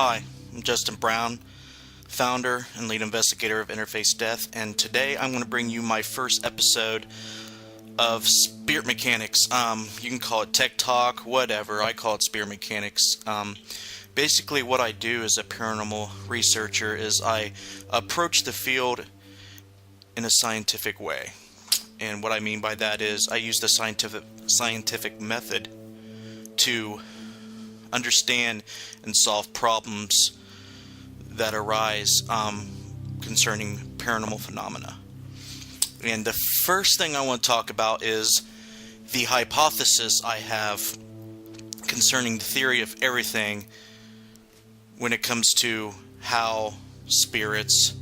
Hi, I'm Justin Brown, founder and lead investigator of Interface Death, and today I'm going to bring you my first episode of Spirit Mechanics. You can call it Tech Talk, whatever. I call it Spirit Mechanics. Basically what I do as a paranormal researcher is I approach the field in a scientific way. And what I mean by that is I use the scientific method to understand and solve problems that arise concerning paranormal phenomena. And the first thing I want to talk about is the hypothesis I have concerning the theory of everything when it comes to how spirits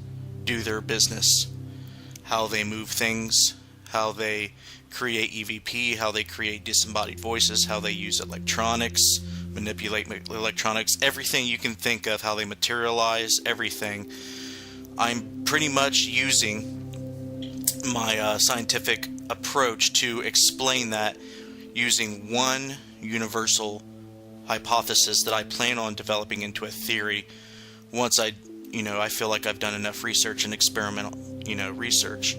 do their business, how they move things, how they create EVP, how they create disembodied voices, how they use electronics, manipulate electronics, everything you can think of, how they materialize, everything. I'm pretty much using my scientific approach to explain that using one universal hypothesis that I plan on developing into a theory once I feel like I've done enough research and experimental, research.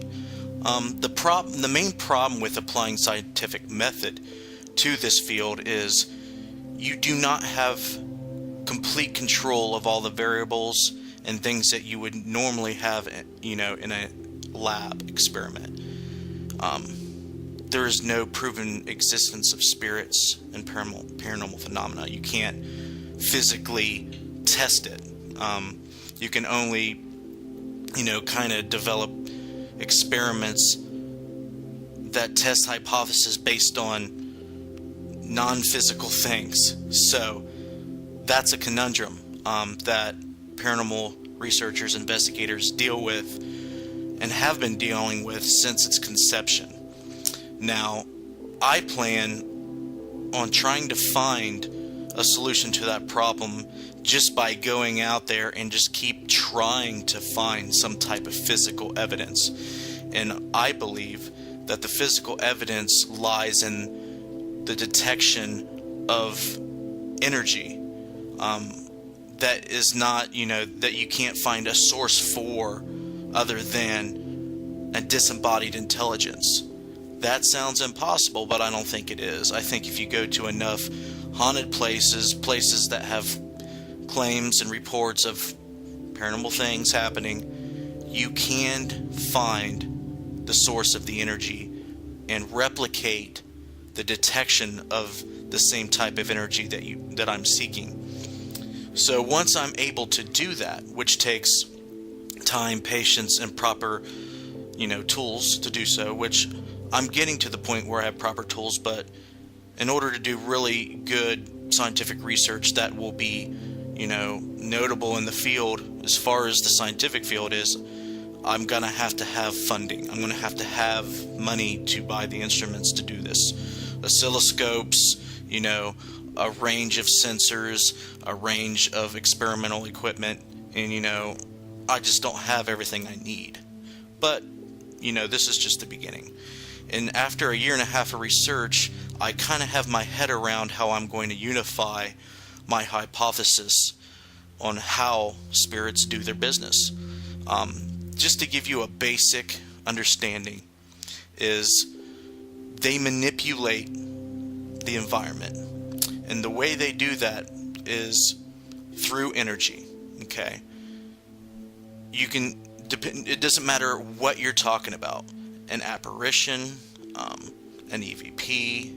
The main problem with applying scientific method to this field is you do not have complete control of all the variables and things that you would normally have, in a lab experiment. There is no proven existence of spirits and paranormal phenomena. You can't physically test it. You can only, kind of develop experiments that test hypotheses based on non-physical things. So that's a conundrum that paranormal researchers, investigators deal with and have been dealing with since its conception. Now, I plan on trying to find a solution to that problem just by going out there and just keep trying to find some type of physical evidence. And I believe that the physical evidence lies in the detection of energy that is not, that you can't find a source for other than a disembodied intelligence. That sounds impossible, but I don't think it is. I think if you go to enough haunted places that have claims and reports of paranormal things happening, you can find the source of the energy and replicate the detection of the same type of energy that I'm seeking. So once I'm able to do that, which takes time, patience, and proper, tools to do so, which I'm getting to the point where I have proper tools, but in order to do really good scientific research that will be, notable in the field as far as the scientific field is, I'm going to have funding. I'm going to have money to buy the instruments to do this. Oscilloscopes, a range of sensors, a range of experimental equipment, and, I just don't have everything I need. But, this is just the beginning. And after a year and a half of research, I kind of have my head around how I'm going to unify my hypothesis on how spirits do their business. Just to give you a basic understanding, is they manipulate the environment. And the way they do that is through energy, okay? It doesn't matter what you're talking about. An apparition, an EVP,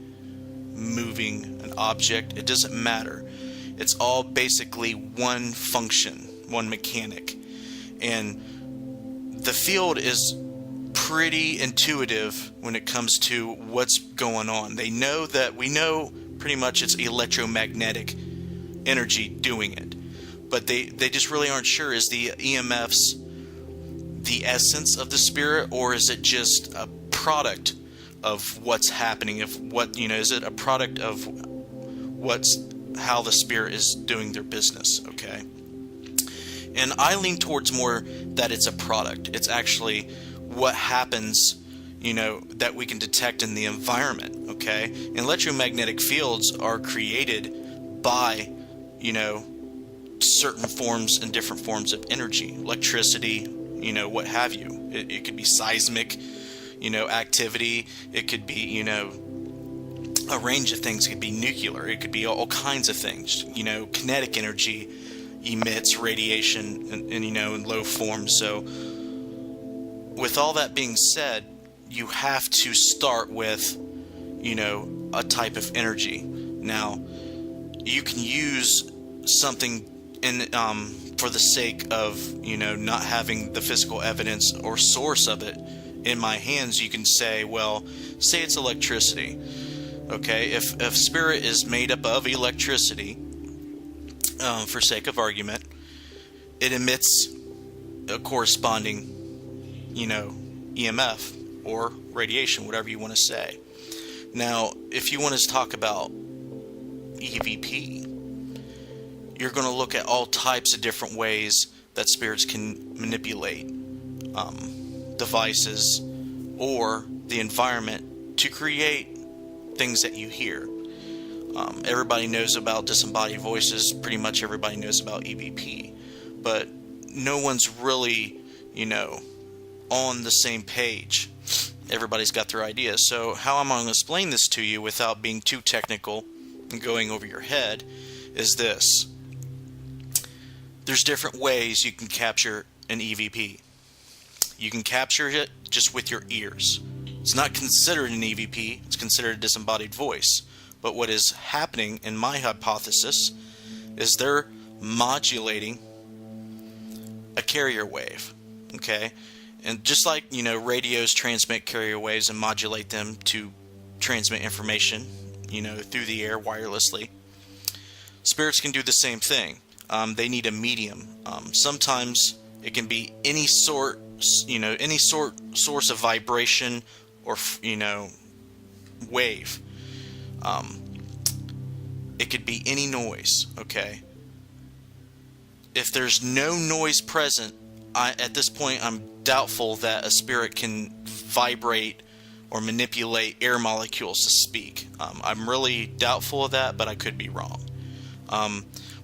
moving an object, it doesn't matter. It's all basically one function, one mechanic. And the field is pretty intuitive when it comes to what's going on. We know pretty much it's electromagnetic energy doing it. But they just really aren't sure, is the EMFs the essence of the spirit, or is it just a product of what's happening? Is it a product of how the spirit is doing their business? Okay. And I lean towards more that it's a product. It's actually what happens, that we can detect in the environment. Okay. And electromagnetic fields are created by, certain forms and different forms of energy, electricity, what have you. It could be seismic, activity. It could be, a range of things. It could be nuclear. It could be all kinds of things. Kinetic energy emits radiation in low form. So with all that being said, you have to start with, a type of energy. Now, you can use something for the sake of, not having the physical evidence or source of it in my hands. You can say, well, say it's electricity. Okay, if spirit is made up of electricity, for sake of argument, it emits a corresponding, EMF or radiation, whatever you want to say. Now, if you want to talk about EVP, you're going to look at all types of different ways that spirits can manipulate devices or the environment to create things that you hear. Everybody knows about disembodied voices. Pretty much everybody knows about EVP. But no one's really, on the same page. Everybody's got their ideas. So how am I going to explain this to you without being too technical and going over your head is this. There's different ways you can capture an EVP. You can capture it just with your ears. It's not considered an EVP, it's considered a disembodied voice. But what is happening in my hypothesis is they're modulating a carrier wave. Okay? And just like, radios transmit carrier waves and modulate them to transmit information, through the air wirelessly, spirits can do the same thing. They need a medium. Sometimes it can be any source of vibration or, wave. It could be any noise, okay? If there's no noise present, at this point I'm doubtful that a spirit can vibrate or manipulate air molecules to speak. I'm really doubtful of that, but I could be wrong.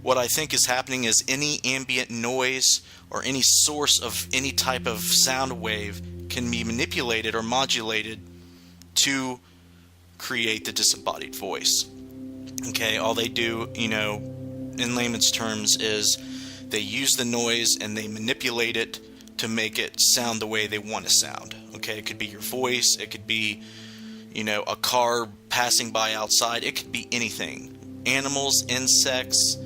What I think is happening is any ambient noise or any source of any type of sound wave can be manipulated or modulated to create the disembodied voice. Okay, all they do, in layman's terms, is they use the noise and they manipulate it to make it sound the way they want to sound. Okay, it could be your voice, it could be, a car passing by outside, it could be anything. Animals, insects,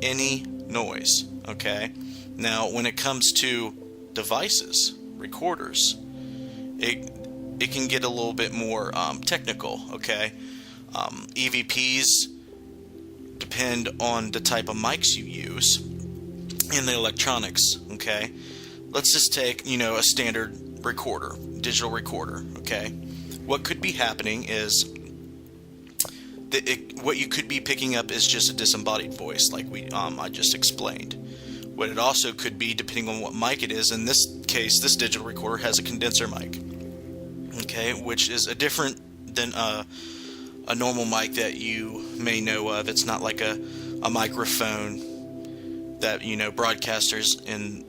any noise. Okay, now when it comes to devices, recorders, it can get a little bit more technical. Okay, EVPs depend on the type of mics you use and the electronics. Okay, let's just take a standard recorder, digital recorder. Okay, what could be happening is what you could be picking up is just a disembodied voice, like I just explained. What it also could be, depending on what mic it is. In this case, this digital recorder has a condenser mic. Okay, which is a different than a normal mic that you may know of. It's not like a microphone that broadcasters and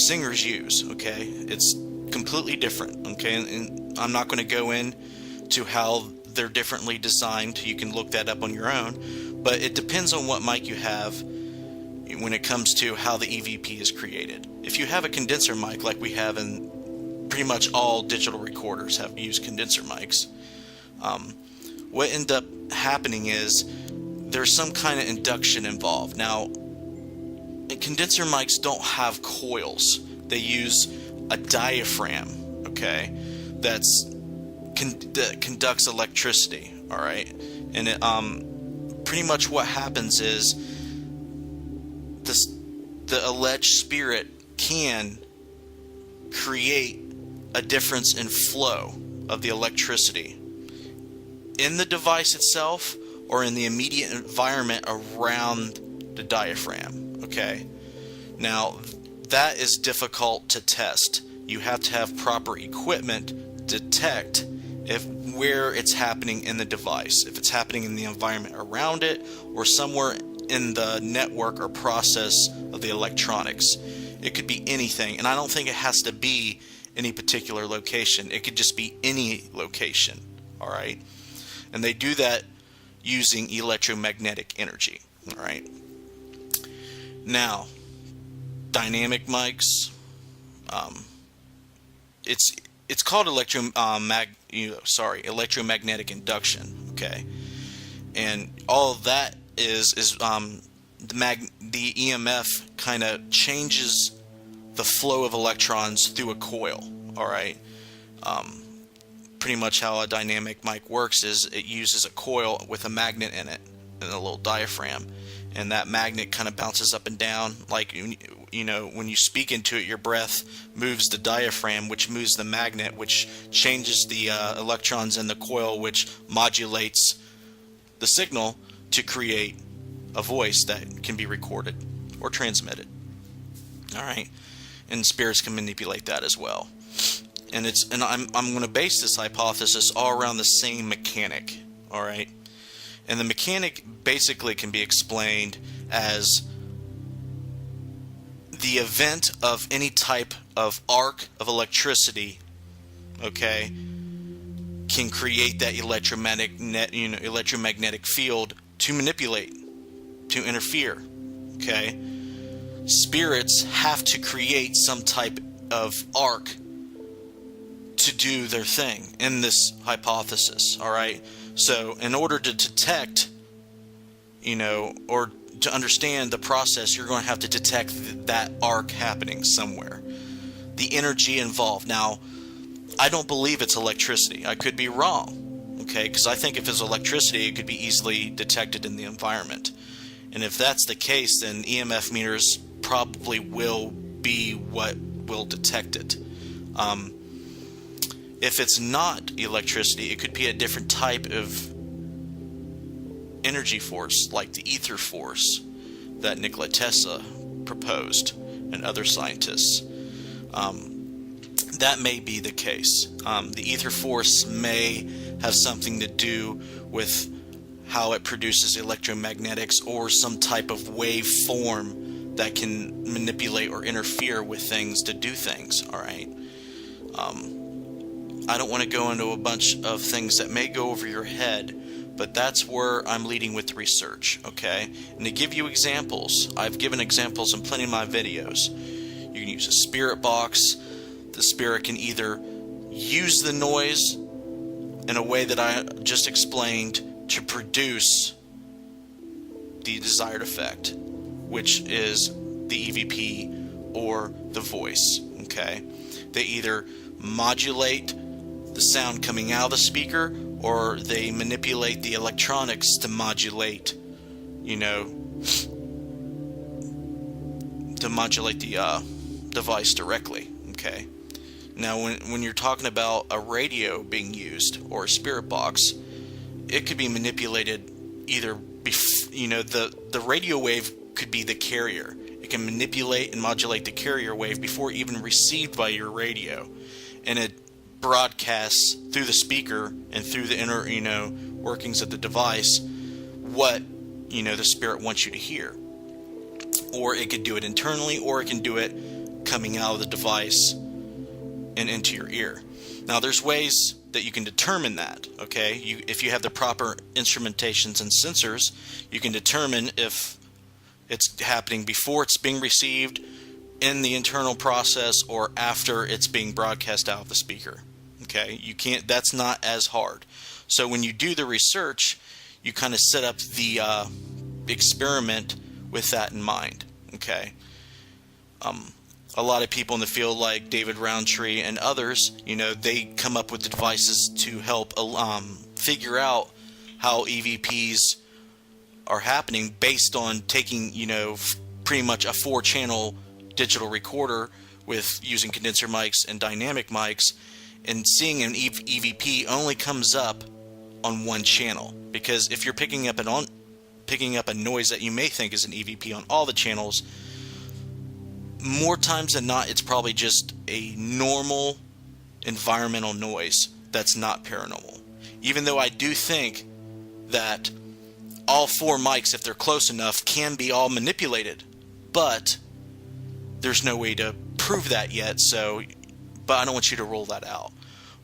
singers use. Okay, it's completely different. Okay, and I'm not going to go into how they're differently designed. You can look that up on your own, but it depends on what mic you have when it comes to how the EVP is created. If you have a condenser mic, like we have in pretty much all digital recorders have used condenser mics, what end up happening is there's some kind of induction involved. Now, condenser mics don't have coils. They use a diaphragm, okay, that conducts electricity, all right? And it, pretty much what happens is the alleged spirit can create a difference in flow of the electricity in the device itself or in the immediate environment around the diaphragm. Okay, now that is difficult to test. You have to have proper equipment to detect where it's happening in the device, if it's happening in the environment around it or somewhere in the network or process of the electronics. It could be anything, and I don't think it has to be any particular location. It could just be any location, all right? And they do that using electromagnetic energy, all right? Now, dynamic mics, it's called electromagnetic induction, okay? And all of that is the EMF kind of changes the flow of electrons through a coil, all right? Pretty much how a dynamic mic works is it uses a coil with a magnet in it and a little diaphragm, and that magnet kind of bounces up and down. Like, you know, when you speak into it, your breath moves the diaphragm, which moves the magnet, which changes the electrons in the coil, which modulates the signal to create a voice that can be recorded or transmitted. All right, and spirits can manipulate that as well. And I'm going to base this hypothesis all around the same mechanic. All right, and the mechanic basically can be explained as the event of any type of arc of electricity, okay, can create that electromagnetic field to manipulate, to interfere, okay? Spirits have to create some type of arc to do their thing in this hypothesis, all right? So in order to detect, you know, or to understand the process, you're going to have to detect that arc happening somewhere. The energy involved. Now, I don't believe it's electricity. I could be wrong, okay? Because I think if it's electricity, it could be easily detected in the environment. And if that's the case, then EMF meters probably will be what will detect it. If it's not electricity, it could be a different type of energy force, like the ether force that Nikola Tesla proposed and other scientists. That may be the case. The ether force may have something to do with how it produces electromagnetics or some type of wave form that can manipulate or interfere with things to do things, all right? I don't want to go into a bunch of things that may go over your head, but that's where I'm leading with the research, okay? And to give you examples, I've given examples in plenty of my videos. You can use a spirit box. The spirit can either use the noise in a way that I just explained to produce the desired effect, which is the EVP or the voice, okay? They either modulate the sound coming out of the speaker, or they manipulate the electronics to modulate, you know, to modulate the device directly, okay? Now, when you're talking about a radio being used or a spirit box, it could be manipulated either, you know, the radio wave could be the carrier. It can manipulate and modulate the carrier wave before even received by your radio, and it broadcasts through the speaker and through the inner, you know, workings of the device what, you know, the spirit wants you to hear. Or it could do it internally, or it can do it coming out of the device and into your ear. Now, there's ways that you can determine that, okay? If you have the proper instrumentations and sensors, you can determine if it's happening before it's being received in the internal process or after it's being broadcast out of the speaker. Okay, you can't. That's not as hard. So when you do the research, you kind of set up the experiment with that in mind. Okay. A lot of people in the field, like David Roundtree and others, you know, they come up with the devices to help figure out how EVPs are happening based on taking, you know, pretty much a 4-channel digital recorder with using condenser mics and dynamic mics, and seeing an EVP only comes up on one channel. Because if you're picking up a noise that you may think is an EVP on all the channels, more times than not, it's probably just a normal environmental noise that's not paranormal. Even though I do think that all 4 mics, if they're close enough, can be all manipulated. But there's no way to prove that yet, but I don't want you to rule that out.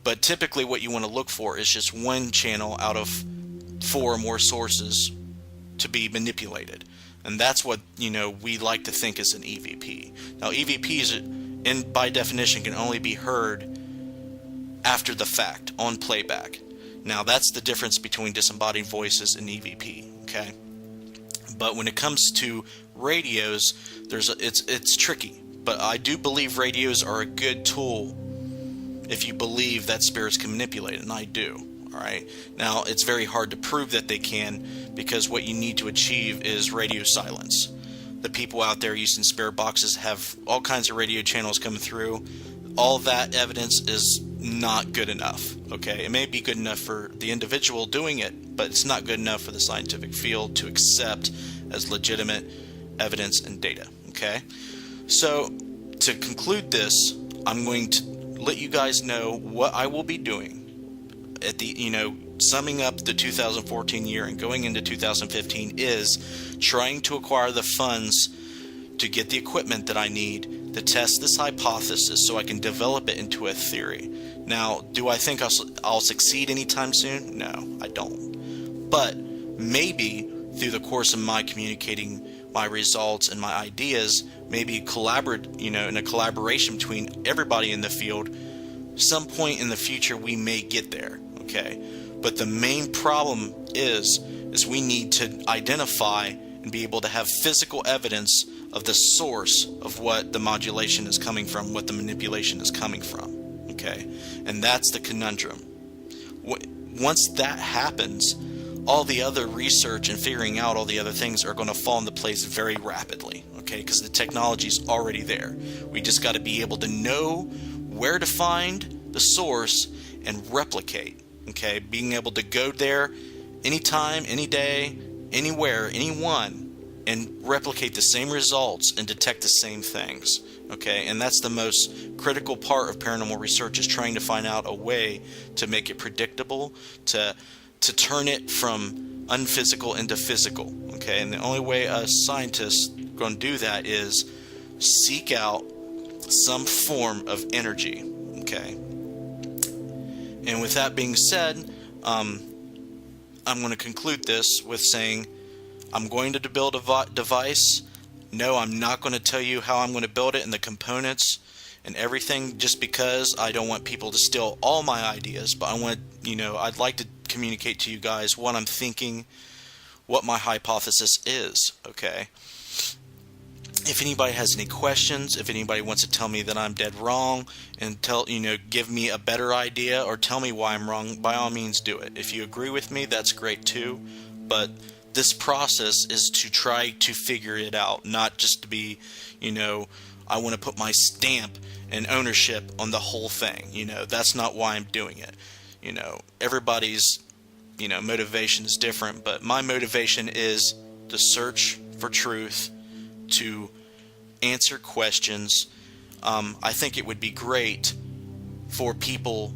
But typically what you want to look for is just one channel out of 4 or more sources to be manipulated. And that's what, we like to think is an EVP. Now, EVPs, by definition, can only be heard after the fact, on playback. Now, that's the difference between disembodied voices and EVP, okay? But when it comes to radios, it's tricky. But I do believe radios are a good tool if you believe that spirits can manipulate it, and I do. Alright, now it's very hard to prove that they can, because what you need to achieve is radio silence. The people out there using spirit boxes have all kinds of radio channels coming through. All that evidence is not good enough. Okay, it may be good enough for the individual doing it, but it's not good enough for the scientific field to accept as legitimate evidence and data. Okay, so to conclude this, I'm going to let you guys know what I will be doing at the, summing up the 2014 year and going into 2015 is trying to acquire the funds to get the equipment that I need to test this hypothesis so I can develop it into a theory. Now, do I think I'll succeed anytime soon? No, I don't. But maybe through the course of my communicating my results and my ideas, maybe in a collaboration between everybody in the field, some point in the future we may get there. Okay, but the main problem is we need to identify and be able to have physical evidence of the source of what the modulation is coming from, what the manipulation is coming from. Okay, and that's the conundrum. Once that happens, all the other research and figuring out all the other things are going to fall into place very rapidly. Okay, because the technology is already there. We just got to be able to know where to find the source and replicate. Okay, being able to go there anytime, any day, anywhere, anyone, and replicate the same results and detect the same things. Okay, and that's the most critical part of paranormal research, is trying to find out a way to make it predictable, to turn it from unphysical into physical. Okay, and the only way a scientist is going to do that is seek out some form of energy. Okay. And with that being said, I'm going to conclude this with saying I'm going to build a device. No, I'm not going to tell you how I'm going to build it and the components and everything, just because I don't want people to steal all my ideas. But I'd like to communicate to you guys what I'm thinking, what my hypothesis is. Okay. If anybody has any questions, if anybody wants to tell me that I'm dead wrong and give me a better idea or tell me why I'm wrong, by all means do it. If you agree with me, that's great too. But this process is to try to figure it out, not just to be, I want to put my stamp and ownership on the whole thing. That's not why I'm doing it. Everybody's, motivation is different, but my motivation is to search for truth, to answer questions. I think it would be great for people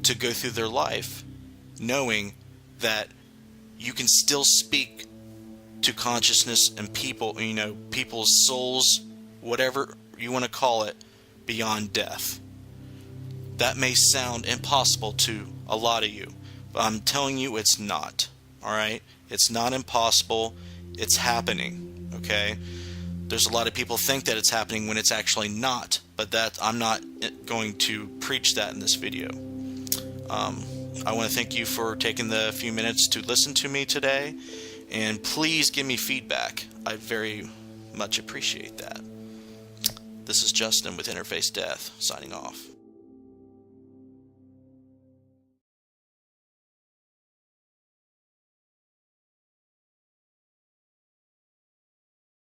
to go through their life knowing that you can still speak to consciousness and people, people's souls, whatever you want to call it, beyond death. That may sound impossible to a lot of you, but I'm telling you it's not. Alright? It's not impossible. It's happening. Okay? There's a lot of people think that it's happening when it's actually not, but I'm not going to preach that in this video. I want to thank you for taking the few minutes to listen to me today, and please give me feedback. I very much appreciate that. This is Justin with Interface Death, signing off.